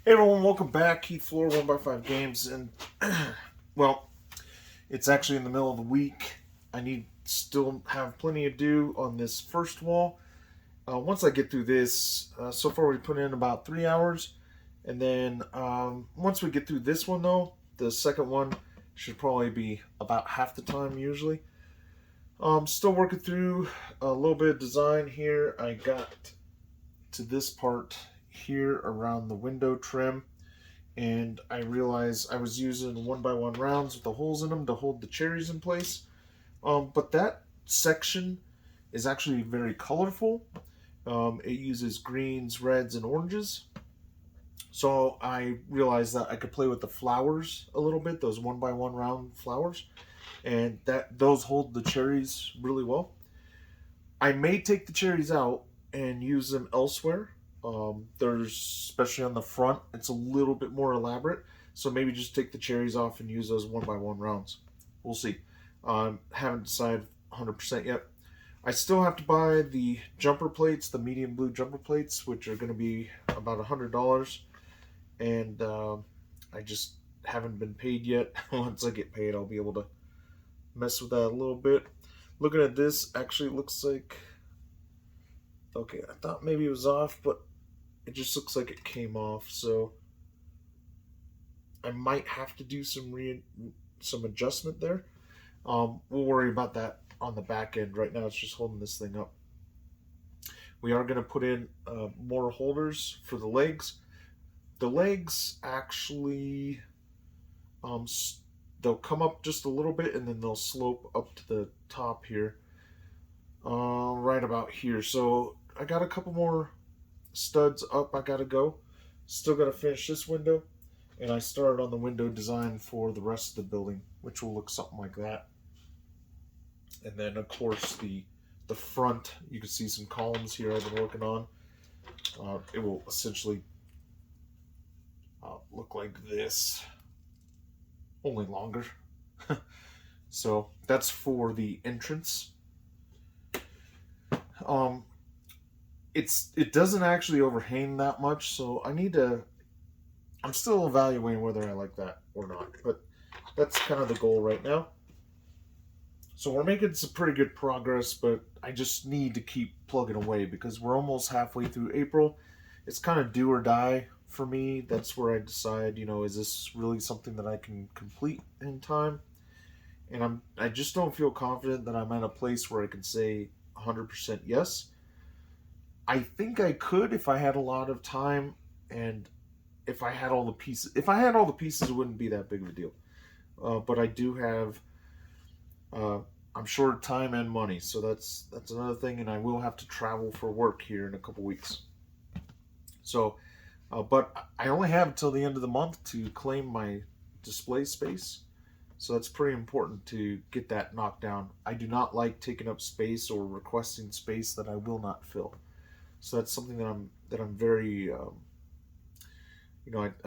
Hey everyone, welcome back. Keith Floor, 1x5 Games, and well, it's actually in the middle of the week. I need still have plenty to do on this first wall. Once I get through this, so far we put in about 3 hours, and then once we get through this one though, the second one should probably be about half the time usually. Still working through a little bit of design here. I got to this part here around the window trim, and I realized I was using 1x1 rounds with the holes in them to hold the cherries in place. But that section is actually very colorful. It uses greens, reds, and oranges. So I realized that I could play with the flowers a little bit, those 1x1 round flowers, and those hold the cherries really well. I may take the cherries out and use them elsewhere. There's, especially on the front, it's a little bit more elaborate. So maybe just take the cherries off and use those 1x1 rounds. We'll see. Haven't decided 100% yet. I still have to buy the jumper plates, the medium blue jumper plates, which are going to be about $100. And I just haven't been paid yet. Once I get paid, I'll be able to mess with that a little bit. Looking at this, actually it looks like... Okay, I thought maybe it was off, but it just looks like it came off, so I might have to do some adjustment there. We'll worry about that on the back end. Right now it's just holding this thing up. We are going to put in more holders for the legs. The legs actually, they'll come up just a little bit and then they'll slope up to the top here, right about here. So I got a couple more studs up I gotta go. Still gotta finish this window, and I started on the window design for the rest of the building, which will look something like that. And then of course the front, you can see some columns here I've been working on. It will essentially look like this, only longer. So that's for the entrance. It doesn't actually overhang that much, so I'm still evaluating whether I like that or not, but that's kind of the goal right now. So we're making some pretty good progress, but I just need to keep plugging away because we're almost halfway through April. It's kind of do or die for me. That's where I decide, is this really something that I can complete in time? And I just don't feel confident that I'm at a place where I can say 100% yes. I think I could if I had a lot of time and if I had all the pieces. If I had all the pieces, it wouldn't be that big of a deal. But I do have, I'm short of time and money, so that's another thing, and I will have to travel for work here in a couple weeks. So, but I only have until the end of the month to claim my display space. So that's pretty important to get that knocked down. I do not like taking up space or requesting space that I will not fill. So that's something that I'm very, I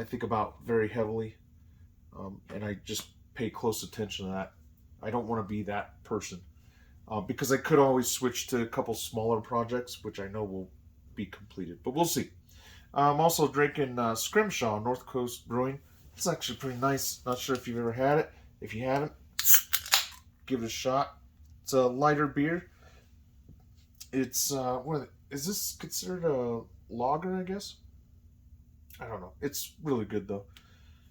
think about very heavily, and I just pay close attention to that. I don't want to be that person, because I could always switch to a couple smaller projects, which I know will be completed, but we'll see. I'm also drinking Scrimshaw North Coast Brewing. It's actually pretty nice. Not sure if you've ever had it. If you haven't, give it a shot. It's a lighter beer. It's is this considered a lager, I guess? I don't know. It's really good, though.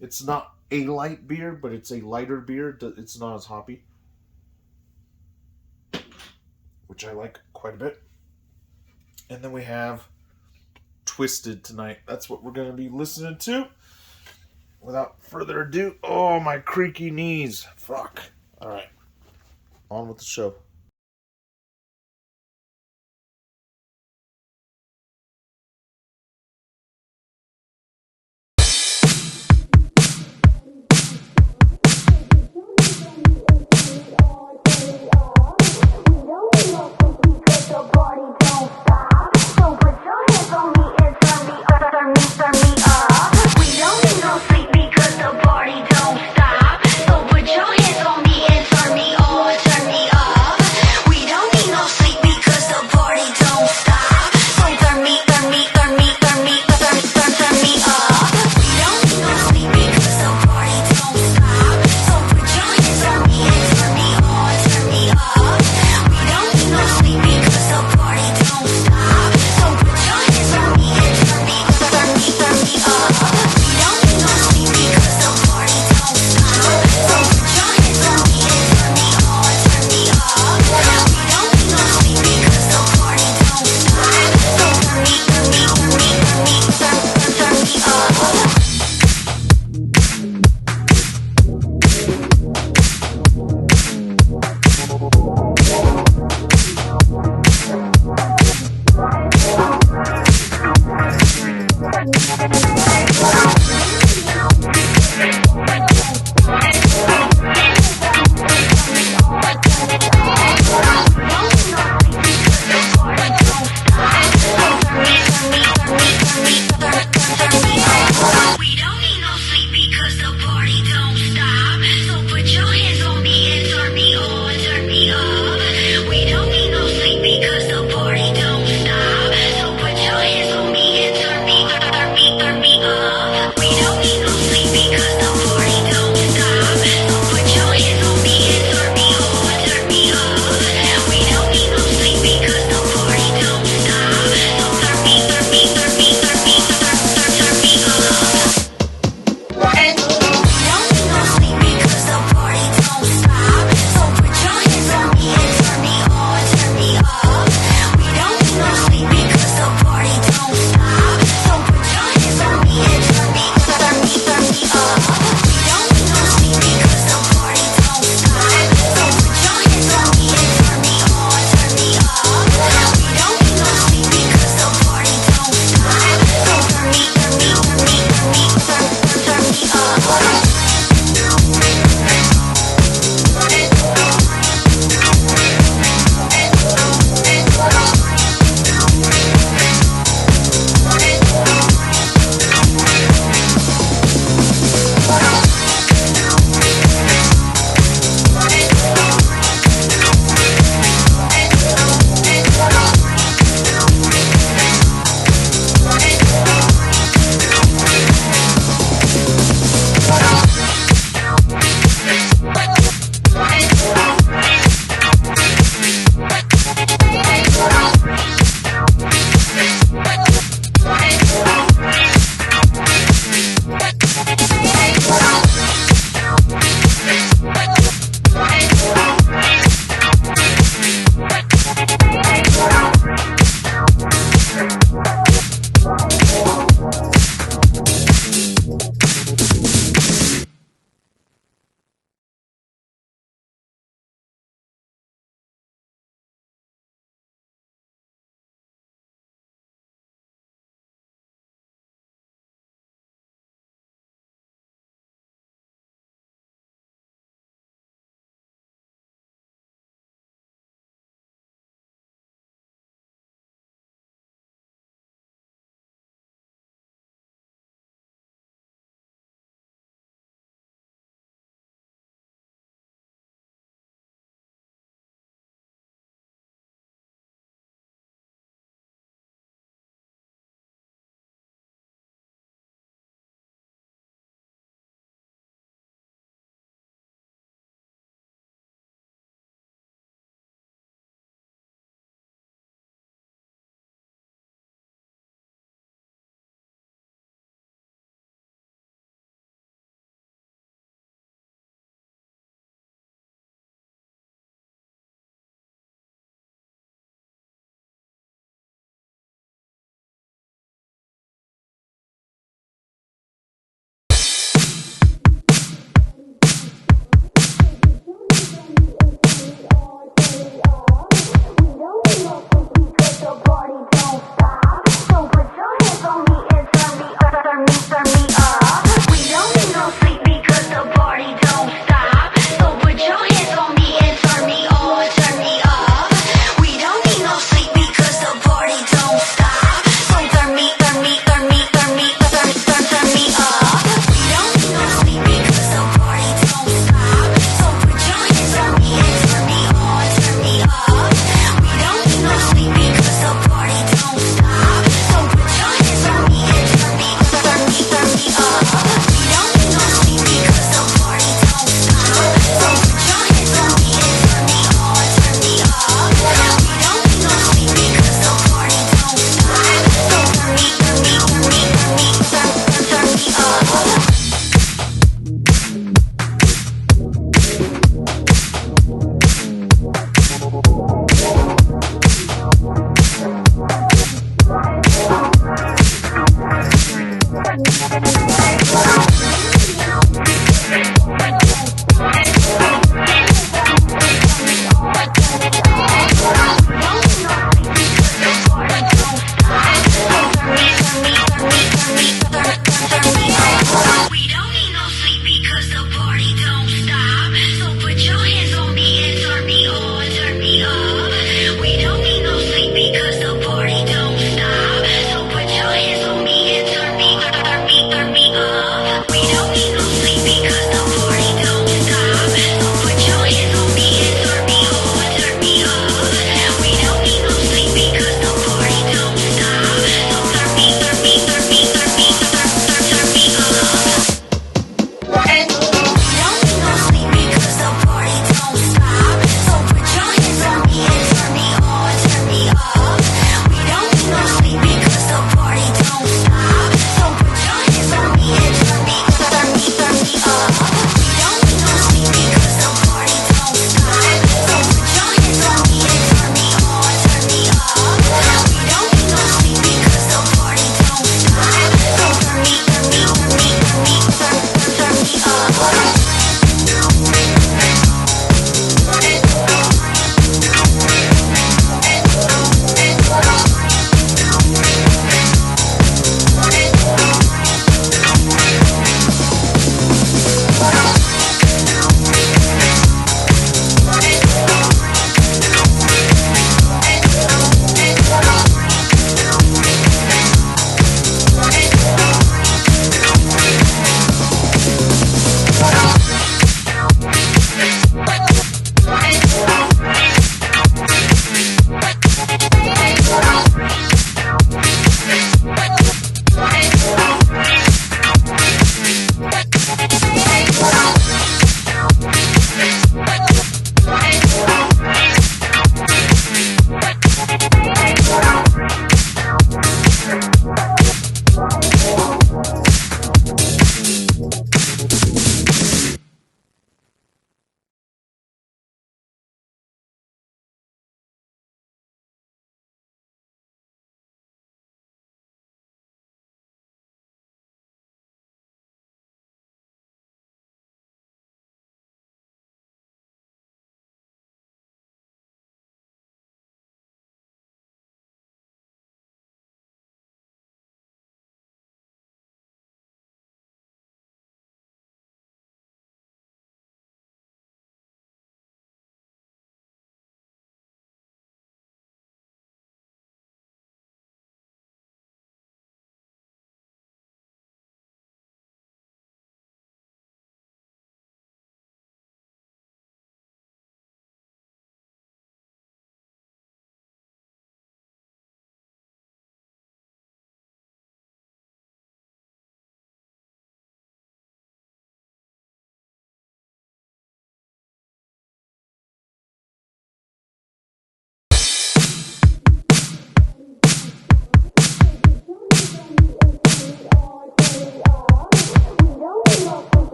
It's not a light beer, but it's a lighter beer. It's not as hoppy, which I like quite a bit. And then we have Twisted tonight. That's what we're going to be listening to. Without further ado, oh, my creaky knees. Fuck. All right. On with the show.